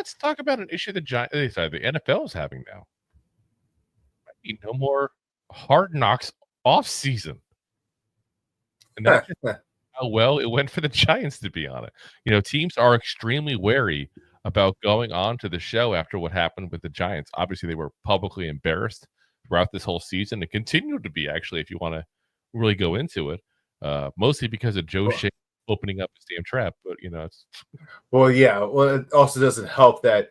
let's talk about an issue the NFL is having now. No more Hard Knocks off season. And that's just how well it went for the Giants, to be honest. Teams are extremely wary about going on to the show after what happened with the Giants. Obviously, they were publicly embarrassed throughout this whole season and continue to be, actually, if you want to really go into it, mostly because of Joe Schoen opening up his damn trap. But, it's... Well, yeah. Well, it also doesn't help that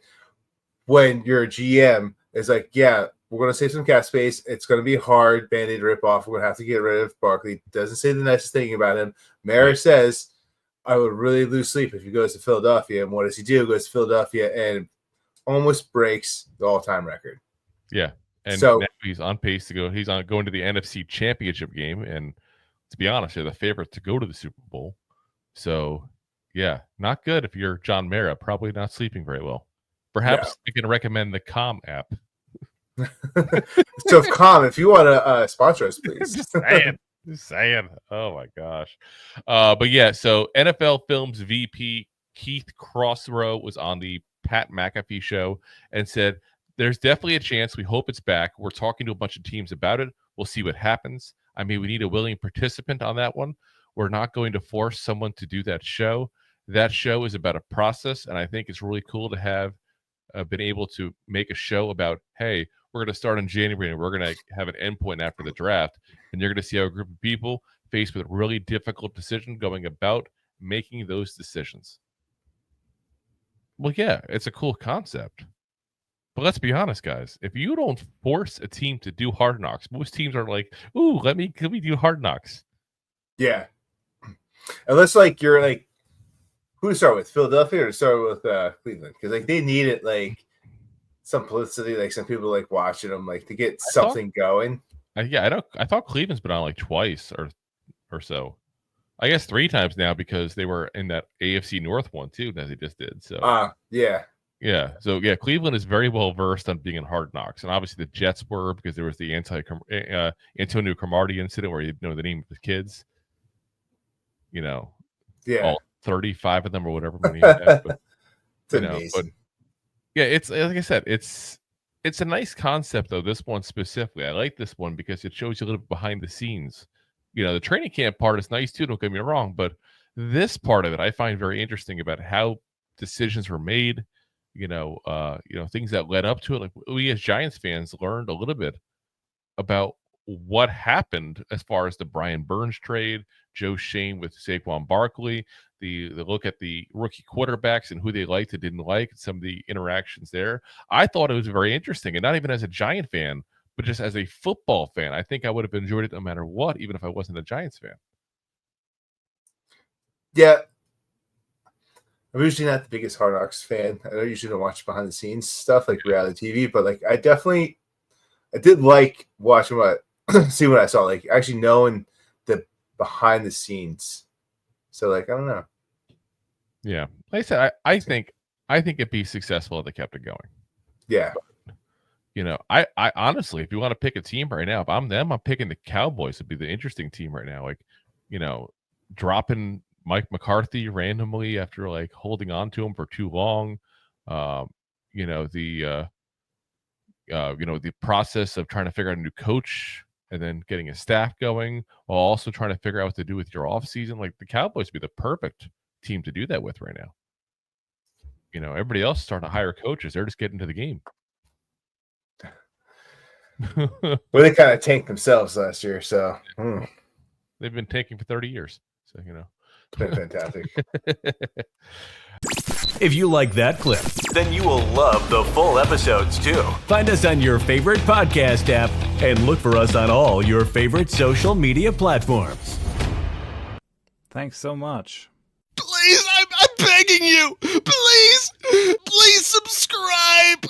when you're a GM, it's like, yeah, we're going to save some cap space. It's going to be hard Band-Aid ripoff. We're going to have to get rid of Barkley. Doesn't say the nicest thing about him. Mara says, I would really lose sleep if he goes to Philadelphia. And what does he do? Goes to Philadelphia and almost breaks the all-time record. Yeah. And so, now he's on pace to go. He's going to the NFC Championship game. And to be honest, they're the favorite to go to the Super Bowl. So, yeah, not good if you're John Mara. Probably not sleeping very well. Perhaps I can recommend the Calm app. So, Calm, if you want to sponsor us, please. Just saying. Oh, my gosh. But, yeah, so NFL Films VP Keith Crossrow was on the Pat McAfee Show and said, there's definitely a chance. We hope it's back. We're talking to a bunch of teams about it. We'll see what happens. I mean, we need a willing participant on that one. We're not going to force someone to do that show. That show is about a process, and I think it's really cool to have been able to make a show about, hey, we're going to start in January, and we're going to have an endpoint after the draft, and you're going to see how a group of people faced with a really difficult decision going about making those decisions. Well, yeah, it's a cool concept. But let's be honest, guys. If you don't force a team to do Hard Knocks, most teams are like, ooh, let me do Hard Knocks. Yeah. Unless, like, you're, like, who to start with, Philadelphia or to start with Cleveland? Because, like, they needed, like, some publicity, like, some people, like, watching them, like, to get something going. I thought Cleveland's been on, like, twice or so. I guess 3 times now because they were in that AFC North one, too, that they just did. So, yeah. Yeah. So, yeah, Cleveland is very well versed on being in Hard Knocks. And obviously the Jets were because there was the Antonio Cromartie incident where you know the name of his kids. All 35 of them or whatever many. But, amazing. Yeah, it's like I said, it's a nice concept though. This one specifically, I like this one because it shows you a little bit behind the scenes. The training camp part is nice too. Don't get me wrong, but this part of it I find very interesting about how decisions were made. Things that led up to it. Like we as Giants fans learned a little bit about what happened as far as the Brian Burns trade, Joe Schoen with Saquon Barkley, the look at the rookie quarterbacks and who they liked and didn't like, and some of the interactions there. I thought it was very interesting, and not even as a Giant fan, but just as a football fan. I think I would have enjoyed it no matter what, even if I wasn't a Giants fan. Yeah. I'm usually not the biggest Hard Knocks fan. I usually don't watch behind the scenes stuff like reality TV, but like I did like watching seeing what I saw, like actually knowing the behind the scenes. So like I don't know. Yeah, like I said, I think it'd be successful if they kept it going. Yeah. But, I honestly, if you want to pick a team right now, if I'm them, I'm picking the Cowboys to be the interesting team right now. Like, dropping Mike McCarthy randomly after like holding on to him for too long. The process of trying to figure out a new coach and then getting a staff going while also trying to figure out what to do with your offseason. Like the Cowboys would be the perfect team to do that with right now. Everybody else is starting to hire coaches. They're just getting to the game. Well, they kind of tanked themselves last year, so they've been tanking for 30 years. So it's been fantastic. If you like that clip, then you will love the full episodes too. Find us on your favorite podcast app and look for us on all your favorite social media platforms. Thanks so much. Please, I'm begging you. Please subscribe.